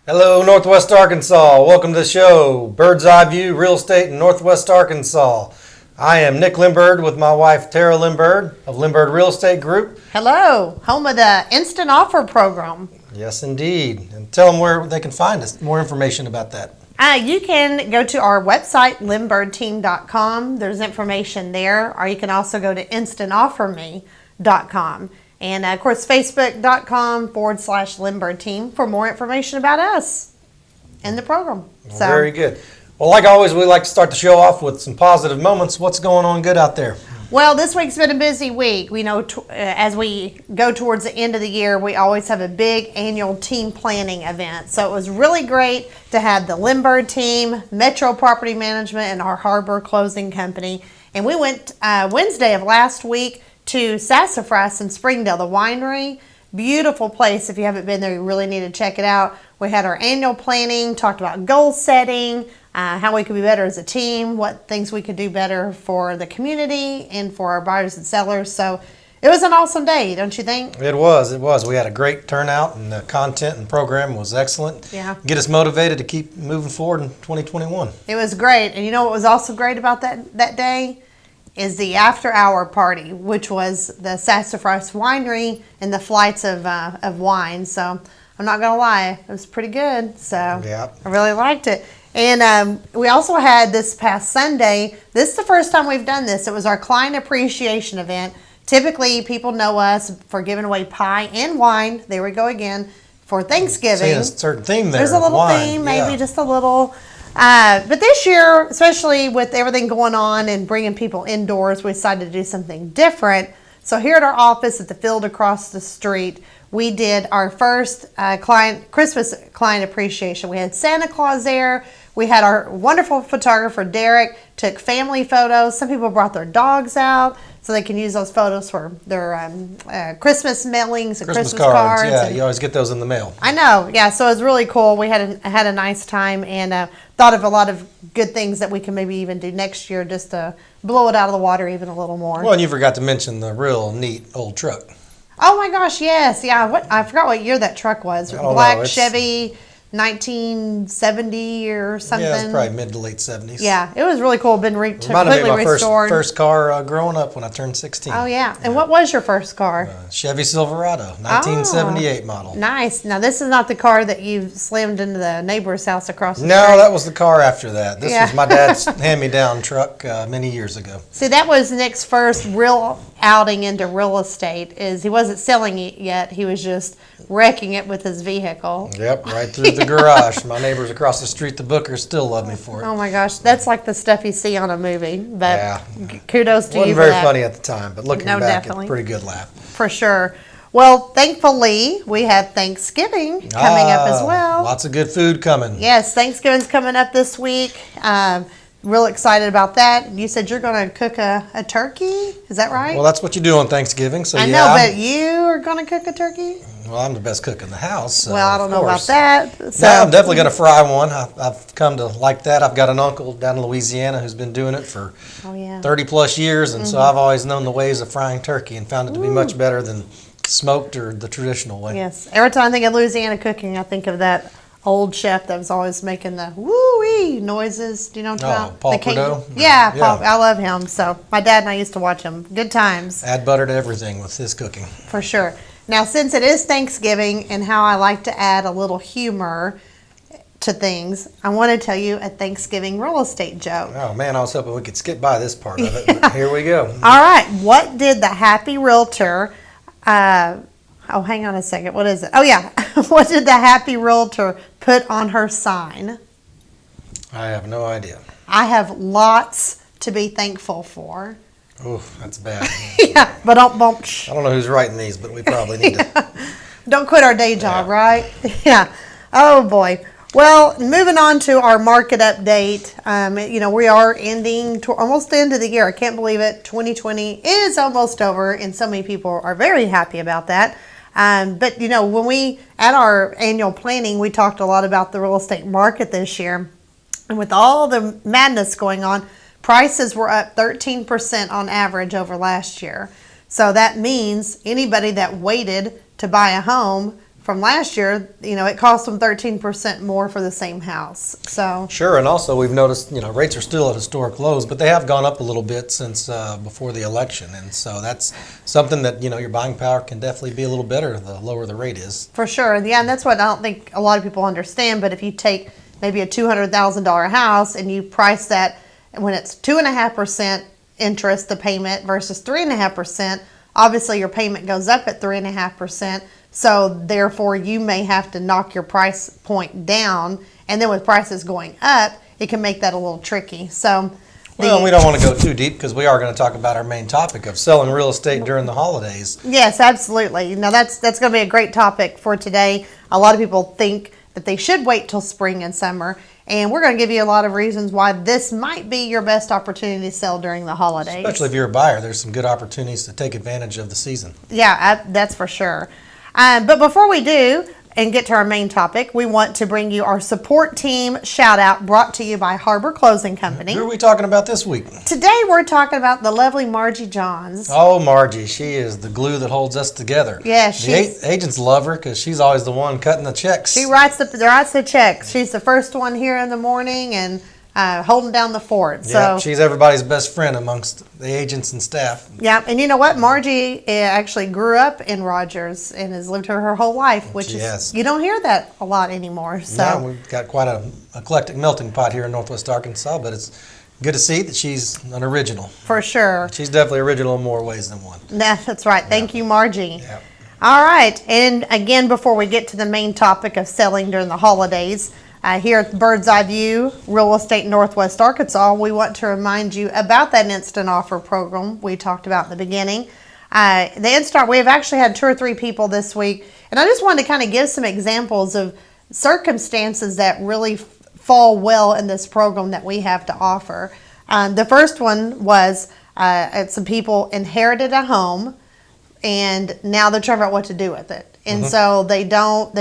Hello, Northwest Arkansas. Welcome to the show, Bird's Eye View Real Estate in Northwest Arkansas. I am Nick Limbird with my wife, Tara Limbird of Limbird Real Estate Group. Hello, home of the Instant Offer program. Yes, indeed. And tell them where they can find us, more information about that. You can go to our website, limbirdteam.com. There's information there. Or you can also go to instantofferme.com. And, of course, facebook.com/Limbird team for more information about us and the program. So, very good. Well, like always, we like to start the show off with some positive moments. What's going on good out there? Well, this week's been a busy week. We know as we go towards the end of the year, we always have a big annual team planning event. So it was really great to have the Limbird team, Metro Property Management, and our Harbor Closing Company. And we went Wednesday of last week to Sassafras in Springdale, the winery. Beautiful place. If you haven't been there, you really need to check it out. We had our annual planning, talked about goal setting, how we could be better as a team, what things we could do better for the community and for our buyers and sellers. So it was an awesome day, don't you think? It was. We had a great turnout, and the content and program was excellent. Yeah. Get us motivated to keep moving forward in 2021. It was great. And you know what was also great about that day? Is the after-hour party, which was the Sassafras Winery and the flights of wine. So I'm not going to lie, it was pretty good. So yeah. I really liked it. And we also had this past Sunday, this is the first time we've done this. It was our client appreciation event. Typically, people know us for giving away pie and wine. There we go again. For Thanksgiving. See, there's a certain theme there. There's a little wine. theme, maybe just a little. But this year, especially with everything going on and bringing people indoors, we decided to do something different. So here at our office at the field across the street, we did our first Christmas client appreciation. We had Santa Claus there. We had our wonderful photographer, Derek, took family photos. Some people brought their dogs out so they can use those photos for their Christmas mailings and Christmas cards. Yeah, you always get those in the mail. I know, yeah, so it was really cool. We had a nice time and thought of a lot of good things that we can maybe even do next year just to blow it out of the water even a little more. Well, and you forgot to mention the real neat old truck. Oh my gosh, yes, yeah. I forgot what year that truck was. Black Chevy, 1970 or something. Yeah, it's probably mid to late 70s. Yeah, it was really cool. Been completely restored. First car growing up when I turned 16. Oh yeah, and what was your first car? Chevy Silverado, 1978 model. Nice. Now this is not the car that you slammed into the neighbor's house across the street. No, that was the car after that. This was my dad's hand-me-down truck many years ago. See, that was Nick's first real outing into real estate. He wasn't selling it yet. He was just wrecking it with his vehicle. Yep, right through the garage. My neighbors across the street, the Bookers, still love me for it. Oh my gosh, that's like the stuff you see on a movie. But kudos to you for that. Wasn't very funny at the time, but looking back, it's a pretty good laugh. For sure. Well, thankfully, we have Thanksgiving coming up as well. Lots of good food coming. Yes, Thanksgiving's coming up this week. Real excited about that. You said you're going to cook a turkey. Is that right? Well, that's what you do on Thanksgiving. So I know, but you are going to cook a turkey? Well, I'm the best cook in the house. So well, I don't know about that. So. No, I'm definitely going to fry one. I've come to like that. I've got an uncle down in Louisiana who's been doing it for 30 plus years. And so I've always known the ways of frying turkey and found it to be much better than smoked or the traditional way. Yes. Every time I think of Louisiana cooking, I think of that old chef that was always making the woo-wee noises. Do you know what I'm talking about? Paul Prudhoe? Yeah, Paul. I love him. So my dad and I used to watch him. Good times. Add butter to everything with his cooking. For sure. Now, since it is Thanksgiving and how I like to add a little humor to things, I want to tell you a Thanksgiving real estate joke. Oh, man, I was hoping we could skip by this part of it. But here we go. All right. What did the happy realtor... oh, hang on a second. What is it? Oh, yeah. What did the happy realtor put on her sign? I have no idea. I have lots to be thankful for. Oof, that's bad. Yeah, but I don't know who's writing these, but we probably need to. Don't quit our day job, right? Yeah. Oh, boy. Well, moving on to our market update. We are almost the end of the year. I can't believe it. 2020 is almost over, and so many people are very happy about that. But when we, at our annual planning, we talked a lot about the real estate market this year. And with all the madness going on, prices were up 13% on average over last year. So that means anybody that waited to buy a home from last year, it cost them 13% more for the same house. So Sure, and also we've noticed, rates are still at historic lows, but they have gone up a little bit since before the election, and so that's something that, your buying power can definitely be a little better the lower the rate is. for sure, yeah, and that's what I don't think a lot of people understand. But if you take maybe a $200,000 house and you price that when it's 2.5% interest, the payment versus 3.5%, obviously your payment goes up at 3.5%. So therefore, you may have to knock your price point down, and then with prices going up, it can make that a little tricky. So, Well, we don't want to go too deep because we are going to talk about our main topic of selling real estate during the holidays. yes, absolutely. Now that's going to be a great topic for today. A lot of people think that they should wait till spring and summer, and we're going to give you a lot of reasons why this might be your best opportunity to sell during the holidays. Especially if you're a buyer, there's some good opportunities to take advantage of the season. Yeah, that's for sure. But before we do and get to our main topic, we want to bring you our support team shout out, brought to you by Harbor Closing Company. Who are we talking about this week? Today we're talking about the lovely Margie Johns. Oh, Margie, she is the glue that holds us together. Yeah, the agents love her because she's always the one cutting the checks. She writes the checks. She's the first one here in the morning and holding down the fort. Yeah, she's everybody's best friend amongst the agents and staff. Yeah, and you know what? Margie actually grew up in Rogers and has lived her whole life, which is, you don't hear that a lot anymore. So no, we've got quite an eclectic melting pot here in Northwest Arkansas, but it's good to see that she's an original. For sure. She's definitely original in more ways than one. That's right. Thank you, Margie. Yeah. All right, and again, before we get to the main topic of selling during the holidays, here at Bird's Eye View Real Estate Northwest Arkansas, we want to remind you about that instant offer program we talked about in the beginning. The instant, we have actually had 2 or 3 people this week, and I just wanted to kind of give some examples of circumstances that really fall well in this program that we have to offer. The first one was some people inherited a home, and now they're trying to figure out what to do with it. And so they want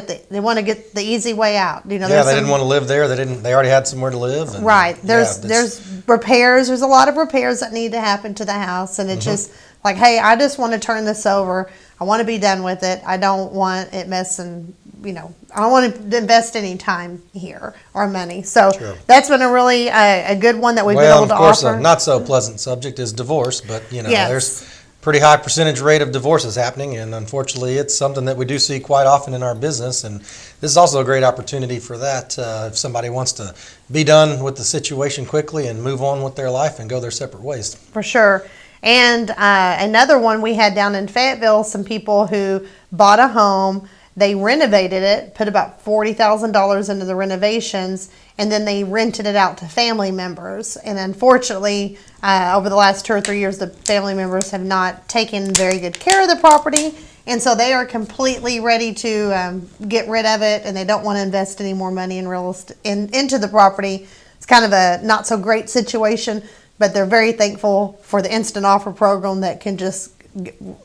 to get the easy way out. They didn't want to live there. They already had somewhere to live. And, right. There's repairs. There's a lot of repairs that need to happen to the house, and it's just like, hey, I just want to turn this over. I want to be done with it. I don't want it messing. I don't want to invest any time here or money. So that's been a really a good one that we've been able to offer. Well, of course, a not so pleasant subject is divorce, but there's pretty high percentage rate of divorces happening, and unfortunately it's something that we do see quite often in our business, and this is also a great opportunity for that if somebody wants to be done with the situation quickly and move on with their life and go their separate ways. For sure. And another one we had down in Fayetteville, some people who bought a home, they renovated it, put about $40,000 into the renovations, and then they rented it out to family members. And unfortunately, over the last 2 or 3 years, the family members have not taken very good care of the property. And so they are completely ready to get rid of it, and they don't want to invest any more money in real estate into the property. It's kind of a not so great situation, but they're very thankful for the instant offer program that can just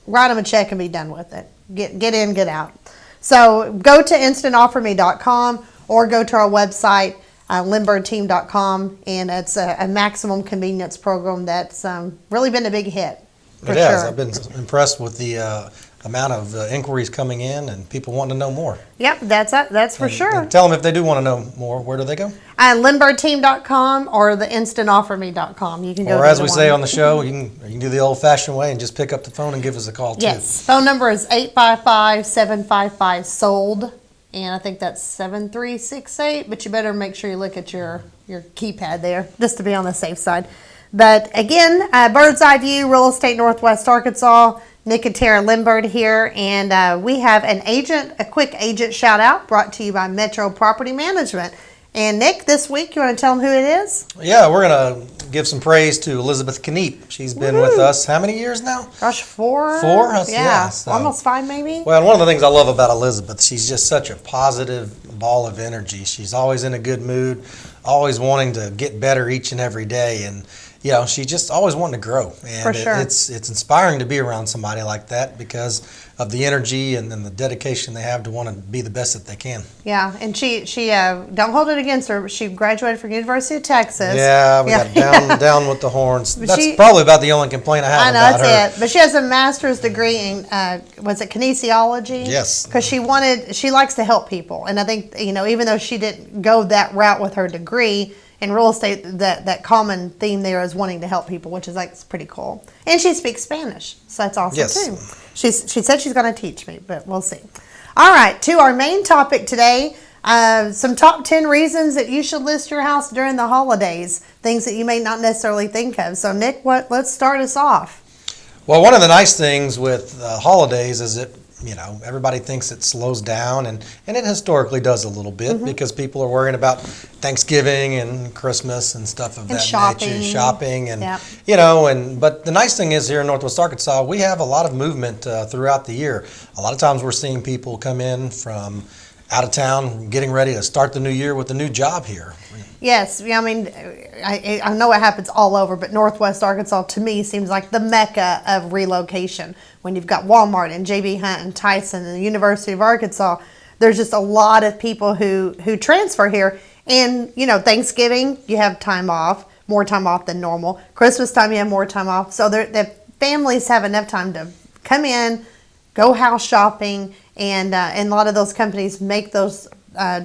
write them a check and be done with it. Get in, get out. So go to instantofferme.com or go to our website, limbirdteam.com, and it's a maximum convenience program that's really been a big hit. It has. I've been impressed with the amount of inquiries coming in and people wanting to know more. Yep, that's for sure. And tell them if they do want to know more, where do they go? Limbbirdteam.com or the instantofferme.com. You can go. Or as we say on the show, you can do the old-fashioned way and just pick up the phone and give us a call too. Yes, phone number is 855-755-SOLD, and I think that's 7368. But you better make sure you look at your keypad there just to be on the safe side. But again, Bird's Eye View Real Estate Northwest Arkansas. Nick and Tara Limbird here, and we have a quick agent shout out brought to you by Metro Property Management. And Nick, this week, you want to tell them who it is? Yeah, we're going to give some praise to Elizabeth Kneep. She's been with us how many years now? Gosh, 4? 4? Yeah, so, almost 5 maybe. Well, one of the things I love about Elizabeth, she's just such a positive ball of energy. She's always in a good mood, always wanting to get better each and every day, and she just always wanted to grow. And For sure. it's inspiring to be around somebody like that because of the energy and then the dedication they have to want to be the best that they can. Yeah, and she don't hold it against her, but she graduated from University of Texas. Yeah, we got down with the horns. But That's she- probably about the only complaint I have I know, about her. that's it. But she has a master's degree in, was it kinesiology? Yes. Because she likes to help people. And I think, even though she didn't go that route with her degree, in real estate, that common theme there is wanting to help people, which is it's pretty cool. And she speaks Spanish, so that's awesome Yes. too. She said she's going to teach me, but we'll see. All right, to our main topic today, some top 10 reasons that you should list your house during the holidays, things that you may not necessarily think of. So Nick, let's start us off. Well, one of the nice things with holidays is that everybody thinks it slows down, and it historically does a little bit because people are worrying about Thanksgiving and Christmas and stuff of that nature, shopping, and but the nice thing is here in Northwest Arkansas, we have a lot of movement throughout the year. A lot of times we're seeing people come in from out of town, getting ready to start the new year with a new job here. Yes, I mean, I know it happens all over, but Northwest Arkansas to me seems like the mecca of relocation. When you've got Walmart and J.B. Hunt and Tyson and the University of Arkansas, there's just a lot of people who transfer here. And Thanksgiving you have time off, more time off than normal. Christmas time you have more time off, so the families have enough time to come in, go house shopping, and a lot of those companies make those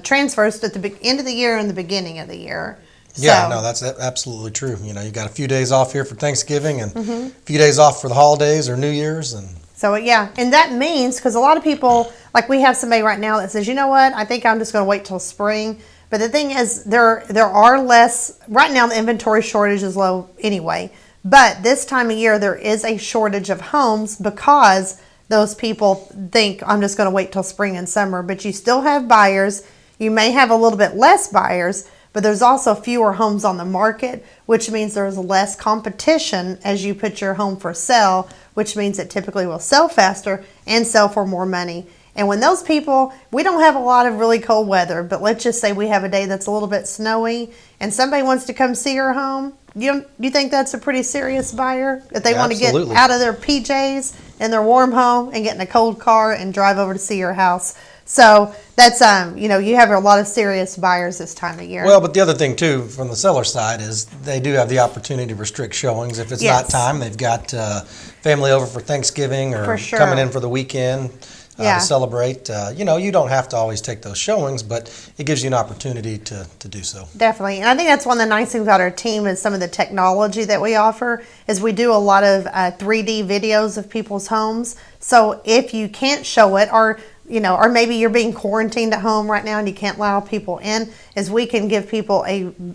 transfers at the end of the year and the beginning of the year. Yeah, no, that's absolutely true. You got a few days off here for Thanksgiving and a few days off for the holidays or New Year's. And so, and that means, because a lot of people, like we have somebody right now that says, you know what, I think I'm just going to wait till spring. But the thing is, there are less, right now the inventory shortage is low anyway. But this time of year, there is a shortage of homes because those people think, I'm just going to wait till spring and summer. But you still have buyers. You may have a little bit less buyers, but there's also fewer homes on the market, which means there's less competition as you put your home for sale, which means it typically will sell faster and sell for more money. And when those people, we don't have a lot of really cold weather, but let's just say we have a day that's a little bit snowy and somebody wants to come see your home, you think that's a pretty serious buyer? If they want to get out of their PJs in their warm home and get in a cold car and drive over to see your house. So that's, you have a lot of serious buyers this time of year. Well, but the other thing too, from the seller side, is they do have the opportunity to restrict showings. If it's not time, they've got family over for Thanksgiving or coming in for the weekend to celebrate. You don't have to always take those showings, but it gives you an opportunity to do so. Definitely. And I think that's one of the nice things about our team is some of the technology that we offer is we do a lot of 3D videos of people's homes. So if you can't show it or maybe you're being quarantined at home right now and you can't allow people in, is we can give people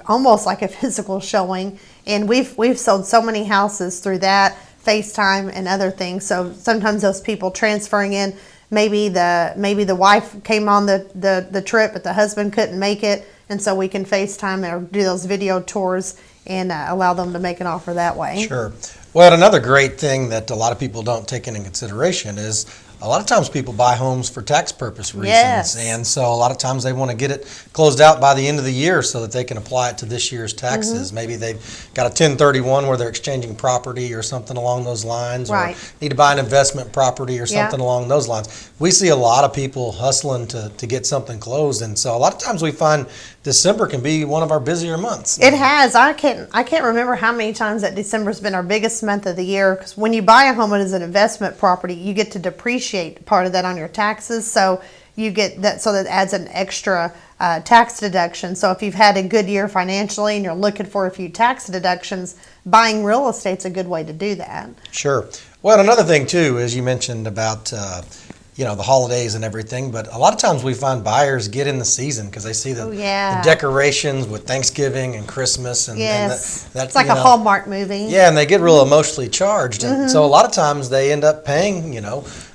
almost like a physical showing. And we've sold so many houses through that, FaceTime and other things. So sometimes those people transferring in, maybe the wife came on the trip, but the husband couldn't make it. And so we can FaceTime or do those video tours and allow them to make an offer that way. Sure. Well, another great thing that a lot of people don't take into consideration is a lot of times people buy homes for tax purpose reasons. Yes. And so a lot of times they want to get it closed out by the end of the year so that they can apply it to this year's taxes. Maybe they've got a 1031 where they're exchanging property or something along those lines, or need to buy an investment property or something along those lines. We see a lot of people hustling to get something closed, and so a lot of times we find December can be one of our busier months. It has. I can't remember how many times that December's been our biggest month of the year, because when you buy a home as an investment property, you get to depreciate part of that on your taxes, so you get that, so that adds an extra tax deduction. So if you've had a good year financially and you're looking for a few tax deductions, buying real estate's a good way to do that. Sure. Well, another thing too, as you mentioned about the holidays and everything, but a lot of times we find buyers get in the season because they see the decorations with Thanksgiving and Christmas, and, that's it's like a Hallmark movie. Yeah, and they get real emotionally charged, and so a lot of times they end up paying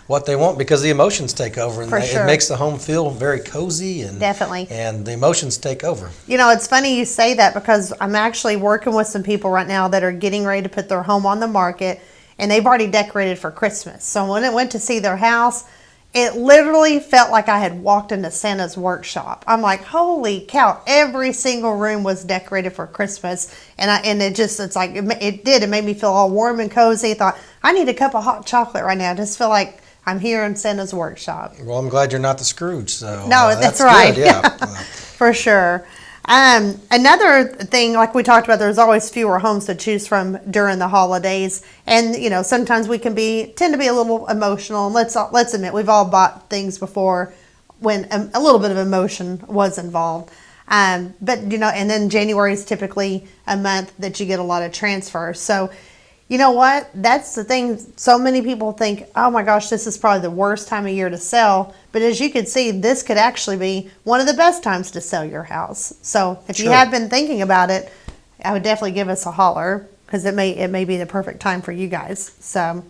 what they want because the emotions take over, and it makes the home feel very cozy, and and the emotions take over. It's funny you say that because I'm actually working with some people right now that are getting ready to put their home on the market, and they've already decorated for Christmas. So when I went to see their house, it literally felt like I had walked into Santa's workshop. I'm like, holy cow! Every single room was decorated for Christmas, and it made me feel all warm and cozy. I thought, I need a cup of hot chocolate right now. I just feel like I'm here in Santa's workshop. Well, I'm glad you're not the Scrooge. So no, that's right. Good, yeah. For sure. Another thing, like we talked about, there's always fewer homes to choose from during the holidays, and sometimes we tend to be a little emotional. And let's admit, we've all bought things before when a little bit of emotion was involved. But and then January is typically a month that you get a lot of transfers. So, you know what? That's the thing. So many people think, oh my gosh, this is probably the worst time of year to sell. But as you can see, this could actually be one of the best times to sell your house. So if you have been thinking about it, I would definitely give us a holler, because it may be the perfect time for you guys. So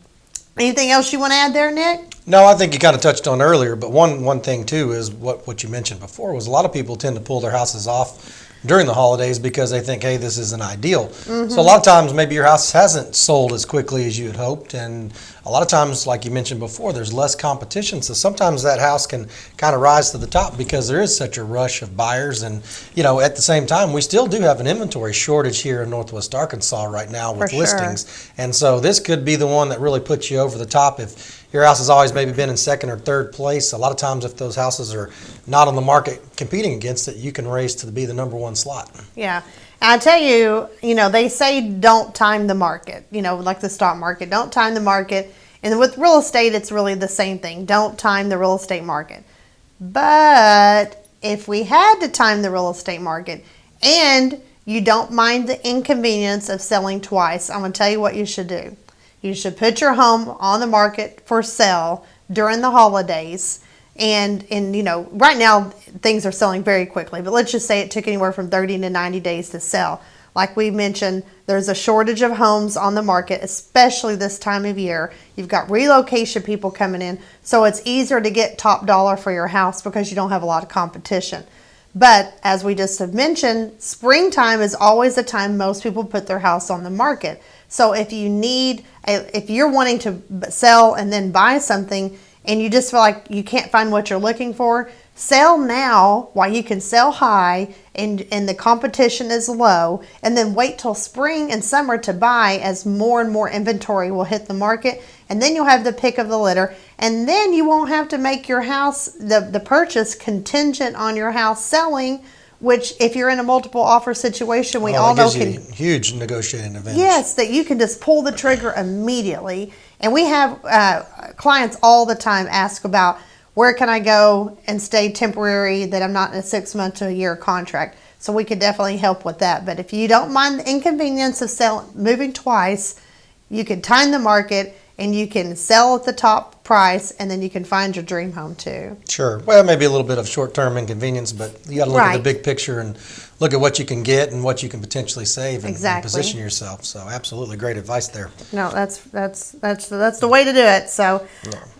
anything else you want to add there, Nick? No, I think you kind of touched on earlier, but one thing too is what you mentioned before was a lot of people tend to pull their houses off during the holidays because they think, hey, this isn't ideal. So a lot of times maybe your house hasn't sold as quickly as you had hoped, and a lot of times, like you mentioned before, there's less competition, so sometimes that house can kind of rise to the top because there is such a rush of buyers. And at the same time, we still do have an inventory shortage here in Northwest Arkansas right now with listings, and so this could be the one that really puts you over the top. If your house has always maybe been in second or third place, a lot of times if those houses are not on the market competing against it, you can raise to be the number one slot. Yeah. And I tell you, they say don't time the market, like the stock market, don't time the market. And with real estate, it's really the same thing. Don't time the real estate market. But if we had to time the real estate market and you don't mind the inconvenience of selling twice, I'm going to tell you what you should do. You should put your home on the market for sale during the holidays. And right now things are selling very quickly, but let's just say it took anywhere from 30 to 90 days to sell. Like we mentioned, there's a shortage of homes on the market, especially this time of year. You've got relocation people coming in, so it's easier to get top dollar for your house because you don't have a lot of competition. But as we just have mentioned, springtime is always the time most people put their house on the market. So if you're wanting to sell and then buy something, and you just feel like you can't find what you're looking for, sell now while you can sell high and the competition is low, and then wait till spring and summer to buy as more and more inventory will hit the market, and then you'll have the pick of the litter, and then you won't have to make your house, the purchase contingent on your house selling, which if you're in a multiple offer situation, we all know can huge negotiating advantage. Yes, that you can just pull the trigger immediately. And we have clients all the time ask about, where can I go and stay temporary that I'm not in a 6 month to a year contract? So we could definitely help with that. But if you don't mind the inconvenience of moving twice, you can time the market and you can sell at the top price, and then you can find your dream home too. Sure. Well, maybe a little bit of short-term inconvenience, but you got to look at the big picture and look at what you can get and what you can potentially save and position yourself. So absolutely great advice there. No, that's the way to do it. So,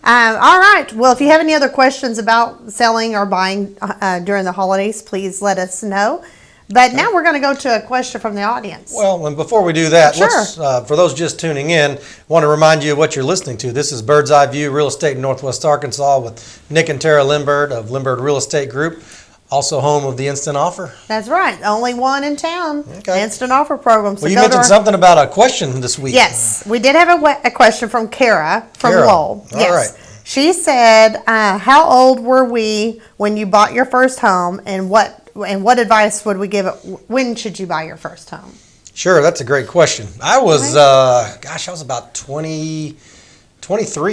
all right. Well, if you have any other questions about selling or buying during the holidays, please let us know. But now we're going to go to a question from the audience. Well, and before we do that, Sure. let's, for those just tuning in, I want to remind you of what you're listening to. This is Bird's Eye View Real Estate in Northwest Arkansas with Nick and Tara Limbird of Limbird Real Estate Group, also home of the Instant Offer. That's right. Only one in town. Okay. Instant Offer program. So well, you mentioned something about a question this week. Yes. We did have a question from Kara from Lowell. All right. She said, how old were we when you bought your first home, and what advice would we give it? When should you buy your first home? Sure, that's a great question. I was, I was about 23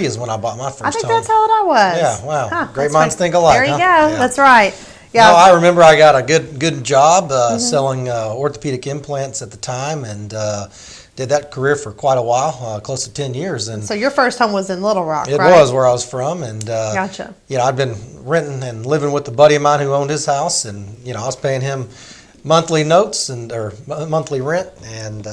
is when I bought my first home. I think that's how old I was. Yeah, wow. Huh, great minds think alike. There you go. Yeah. That's right. Yeah. No, I remember I got a good job selling orthopedic implants at the time, and did that career for quite a while, close to 10 years. And so your first home was in Little Rock, it right? was where I was from, and Gotcha. I'd been renting and living with a buddy of mine who owned his house, and I was paying him monthly notes or monthly rent, and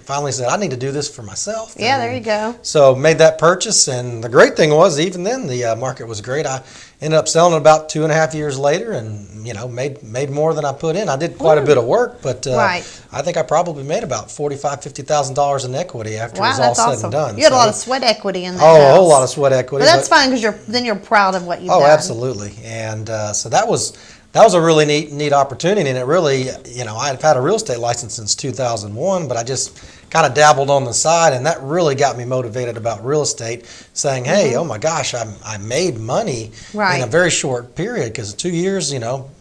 finally said I need to do this for myself. Yeah, there you go. So made that purchase, and the great thing was even then the market was great. I ended up selling it about 2.5 years later, and made more than I put in. I did quite a bit of work, but I think I probably made about $45,000-$50,000 in equity after it was all said and done. You had a lot of sweat equity in that a house. whole lot of sweat equity. But that's fine because then you're proud of what you've done. Oh, absolutely. And so that was a really neat opportunity, and it really, I've had a real estate license since 2001, but I just kind of dabbled on the side, and that really got me motivated about real estate, saying, hey, oh my gosh, I made money in a very short period, because 2 years,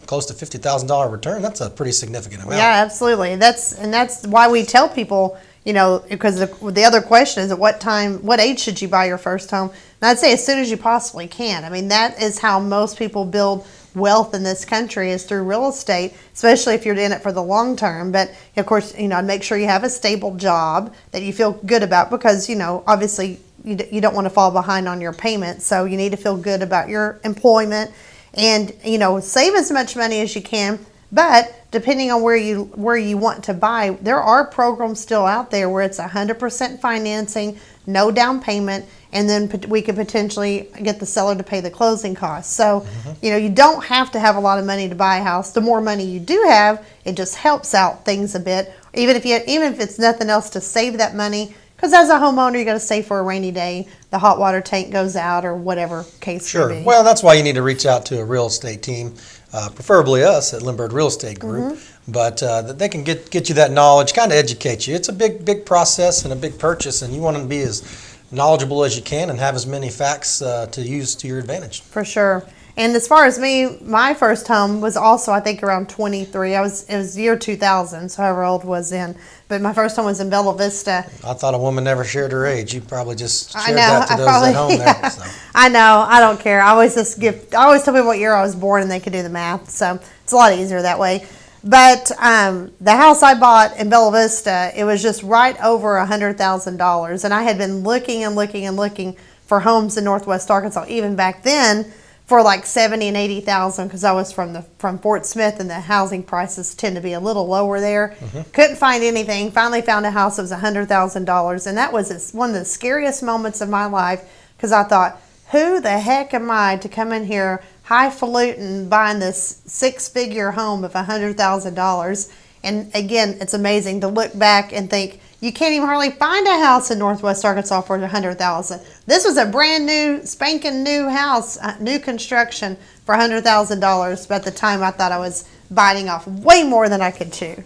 close to $50,000 return, that's a pretty significant amount. Yeah, absolutely. That's why we tell people, because the other question is at what age should you buy your first home? And I'd say as soon as you possibly can. I mean, that is how most people build wealth in this country, is through real estate, especially if you're in it for the long term. But of course, make sure you have a stable job that you feel good about, because obviously you don't want to fall behind on your payments, so you need to feel good about your employment, and save as much money as you can. But depending on where you want to buy, there are programs still out there where it's 100% financing, no down payment, and then we could potentially get the seller to pay the closing costs. So, you don't have to have a lot of money to buy a house. The more money you do have, it just helps out things a bit. Even if it's nothing else, to save that money, because as a homeowner, you got to save for a rainy day, the hot water tank goes out, or whatever case may be. Well, that's why you need to reach out to a real estate team, preferably us at Limbird Real Estate Group. But they can get you that knowledge, kind of educate you. It's a big process and a big purchase, and you want to be as knowledgeable as you can and have as many facts to use to your advantage. For sure. And as far as me, my first home was also, I think, around 23. It was year 2000, so however old was then. But my first home was in Bella Vista. I thought a woman never shared her age. You probably just shared that to those at home there. So. I know. I don't care. I always tell people what year I was born, and they could do the math. So it's a lot easier that way. But the house I bought in Bella Vista, it was just right over $100,000. And I had been looking and looking and looking for homes in Northwest Arkansas, even back then, for like $70,000 and $80,000, because I was from Fort Smith, and the housing prices tend to be a little lower there. Couldn't find anything. Finally found a house that was $100,000, and that was one of the scariest moments of my life, because I thought, who the heck am I to come in here highfalutin buying this 6-figure home of $100,000? And again, it's amazing to look back and think, you can't even hardly find a house in Northwest Arkansas for $100,000. This was a brand new, spanking new house, new construction for $100,000. But at the time, I thought I was biting off way more than I could chew.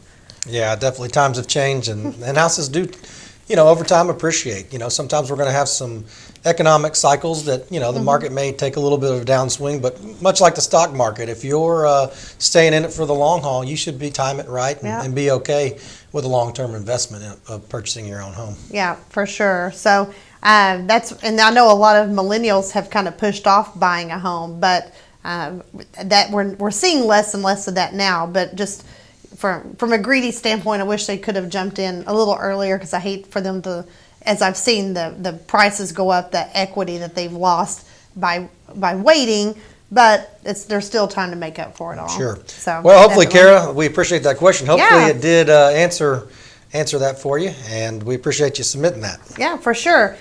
Yeah, definitely times have changed, and houses do, over time appreciate. Sometimes we're going to have some economic cycles that, the market may take a little bit of a downswing, but much like the stock market, if you're staying in it for the long haul, you should time it right and be okay with a long-term investment of purchasing your own home. Yeah, for sure. So and I know a lot of millennials have kind of pushed off buying a home, but that we're seeing less and less of that now. But just from a greedy standpoint, I wish they could have jumped in a little earlier, because I hate for them to, as I've seen the prices go up, the equity that they've lost by waiting. But there's still time to make up for it all. Sure. So, well, hopefully, Kara, we appreciate that question. Hopefully it did answer that for you, and we appreciate you submitting that. Yeah, for sure.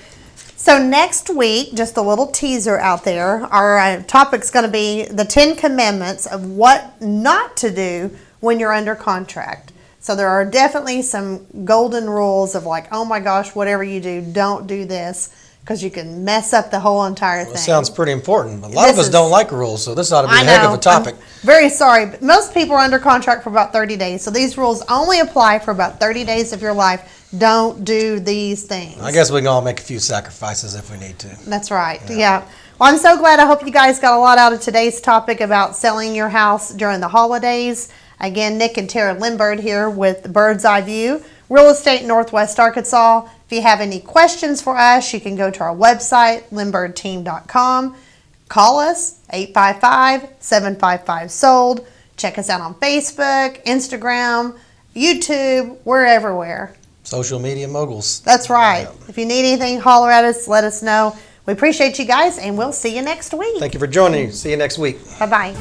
So next week, just a little teaser out there, our topic's going to be the 10 commandments of what not to do when you're under contract. So there are definitely some golden rules of like, oh my gosh, whatever you do, don't do this, because you can mess up the whole entire thing. It sounds pretty important. A lot of us don't like rules, so this ought to be a heck of a topic. I'm very sorry, but most people are under contract for about 30 days, so these rules only apply for about 30 days of your life. Don't do these things. I guess we can all make a few sacrifices if we need to. That's right. Yeah. Well, I'm so glad. I hope you guys got a lot out of today's topic about selling your house during the holidays. Again, Nick and Tara Limbird here with Bird's Eye View, Real Estate Northwest Arkansas. If you have any questions for us, you can go to our website, limbirdteam.com. Call us, 855-755-SOLD. Check us out on Facebook, Instagram, YouTube. We're everywhere. Social media moguls. That's right. Yeah. If you need anything, holler at us. Let us know. We appreciate you guys, and we'll see you next week. Thank you for joining. See you next week. Bye-bye.